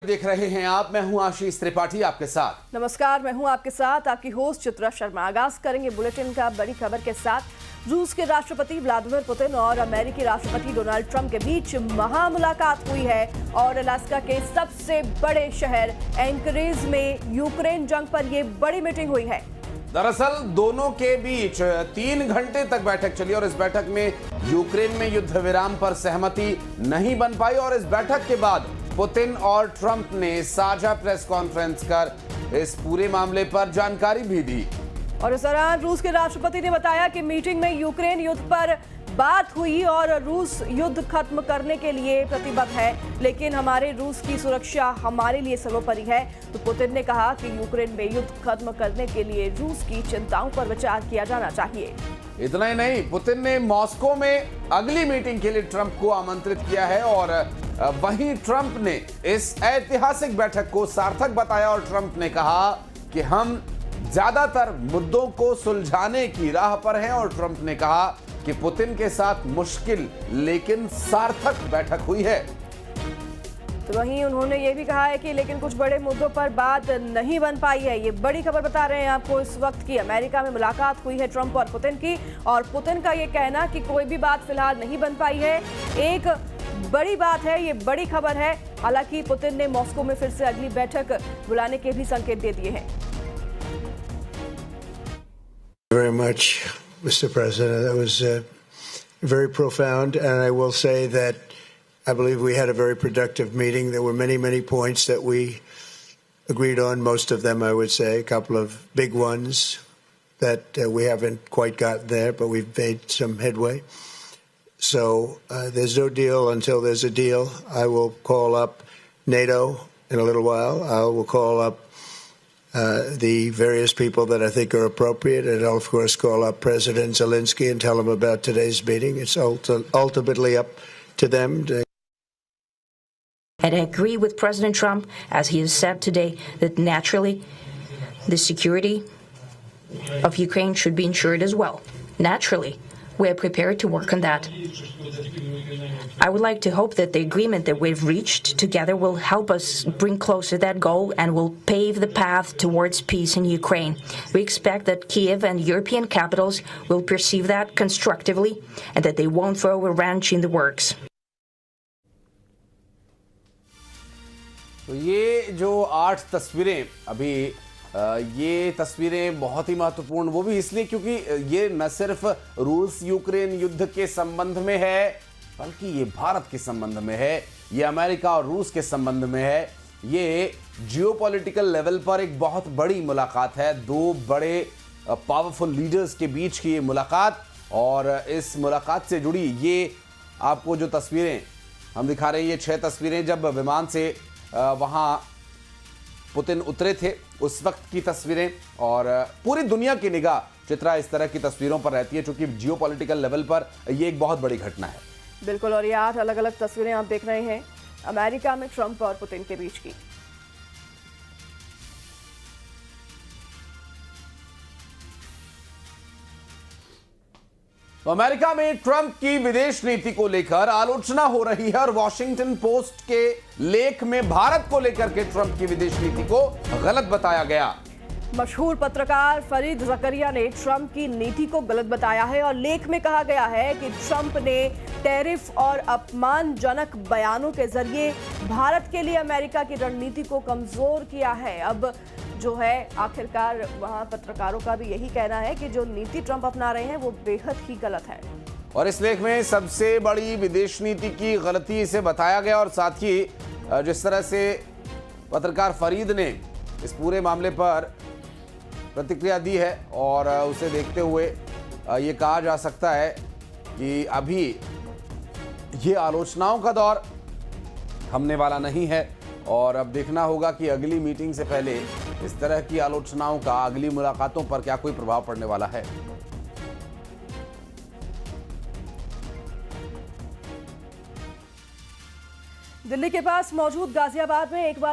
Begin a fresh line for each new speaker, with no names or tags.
देख रहे हैं आप। मैं हूं आशीष त्रिपाठी आपके साथ।
नमस्कार, मैं हूं आपके साथ आपकी होस्ट चित्रा शर्मा। आगाज करेंगे बुलेटिन का बड़ी खबर के साथ। रूस के राष्ट्रपति व्लादिमीर पुतिन और अमेरिकी राष्ट्रपति डोनाल्ड ट्रंप के बीच महामुलाकात हुई है और अलास्का के सबसे बड़े शहर एंकरेज में यूक्रेन जंग पर यह बड़ी मीटिंग हुई है।
दरअसल दोनों के बीच 3 घंटे तक बैठक चली और इस बैठक में यूक्रेन में युद्ध विराम पर सहमति नहीं बन पाई और इस बैठक के बाद पुतिन और ट्रंप ने साझा प्रेस कॉन्फ्रेंस कर इस पूरे मामले पर जानकारी भी दी।
और इस दौरान रूस के राष्ट्रपति ने बताया कि मीटिंग में यूक्रेन युद्ध पर बात हुई और रूस युद्ध खत्म करने के लिए प्रतिबद्ध है, लेकिन हमारे रूस की सुरक्षा हमारे लिए सर्वोपरि है। तो पुतिन ने कहा कि यूक्रेन में युद्ध खत्म करने के लिए रूस की चिंताओं पर विचार किया जाना चाहिए।
इतना ही नहीं, पुतिन ने मॉस्को में अगली मीटिंग के लिए ट्रंप को आमंत्रित किया है और वहीं ट्रंप ने इस ऐतिहासिक बैठक को सार्थक बताया और ट्रंप ने कहा कि हम ज्यादातर मुद्दों को सुलझाने की राह पर हैं और ट्रंप ने कहा कि पुतिन के साथ मुश्किल लेकिन सार्थक बैठक हुई है।
तो वहीं उन्होंने ये भी कहा है कि लेकिन कुछ बड़े मुद्दों पर बात नहीं बन पाई है। ये बड़ी खबर बता रहे हैं आपको इस वक्त की अमेरिका में मुलाकात हुई है ट्रंप और पुतिन की, और पुतिन का ये कहना कि कोई भी बात फिलहाल नहीं बन पाई है एक बड़ी बात है, ये बड़ी खबर है। हालांकि पुतिन ने मॉस्को में फिर से अगली बैठक बुलाने के भी संकेत दे दिए हैं।
Very much, Mr. President. That was very profound, and I will say that I believe we had a very productive meeting. There were many points that we agreed on, most of them, I would say, a couple of big ones that we haven't quite got there, but we've made some headway. So there's no deal until there's a deal. I will call up NATO in a little while. I will call up the various people that I think are appropriate, and I'll of course call up President Zelensky and tell him about today's meeting. It's ultimately up to them.
And I agree with President Trump, as he has said today, that naturally the security of Ukraine should be ensured as well. Naturally, we are prepared to work on that. I would like to hope that the agreement that we've reached together will help us bring closer that goal and will pave the path towards peace in Ukraine. We expect that Kiev and European capitals will perceive that constructively and that they won't throw a wrench in the works.
तो ये जो 8 तस्वीरें अभी ये तस्वीरें बहुत ही महत्वपूर्ण, वो भी इसलिए क्योंकि ये न सिर्फ रूस यूक्रेन युद्ध के संबंध में है, बल्कि ये भारत के संबंध में है, ये अमेरिका और रूस के संबंध में है। ये जियोपॉलिटिकल लेवल पर एक बहुत बड़ी मुलाकात है, 2 बड़े पावरफुल लीडर्स के बीच की ये मुलाकात। और इस मुलाकात से जुड़ी ये आपको जो तस्वीरें हम दिखा रहे हैं, ये 6 तस्वीरें जब विमान से वहाँ पुतिन उतरे थे उस वक्त की तस्वीरें, और पूरी दुनिया की निगाह चित्रा इस तरह की तस्वीरों पर रहती है क्योंकि जियोपॉलिटिकल लेवल पर ये एक बहुत बड़ी घटना है।
बिल्कुल, और ये 8 अलग-अलग तस्वीरें आप देख रहे हैं अमेरिका में ट्रंप और पुतिन के बीच की।
तो अमेरिका में ट्रंप की विदेश नीति को लेकर आलोचना हो रही है और वॉशिंगटन पोस्ट के लेख में भारत को लेकर के ट्रंप की विदेश नीति को गलत बताया गया।
मशहूर पत्रकार फरीद जकरिया ने ट्रंप की नीति को गलत बताया है और लेख में कहा गया है कि ट्रंप ने टैरिफ और अपमानजनक बयानों के जरिए भारत के लिए अमेरिका की रणनीति को कमजोर किया है। अब जो है आखिरकार वहां पत्रकारों का भी यही कहना है कि जो नीति ट्रंप अपना रहे हैं वो बेहद ही गलत है।
और इस लेख में सबसे बड़ी विदेश नीति की गलती इसे बताया गया और साथ ही जिस तरह से पत्रकार फरीद ने इस पूरे मामले पर प्रतिक्रिया दी है और उसे देखते हुए ये कहा जा सकता है कि अभी ये आलोचनाओं का दौर थमने वाला नहीं है और अब देखना होगा कि अगली मीटिंग से पहले इस तरह की आलोचनाओं का अगली मुलाकातों पर क्या कोई प्रभाव पड़ने वाला है।
दिल्ली के पास मौजूद गाजियाबाद में एक बार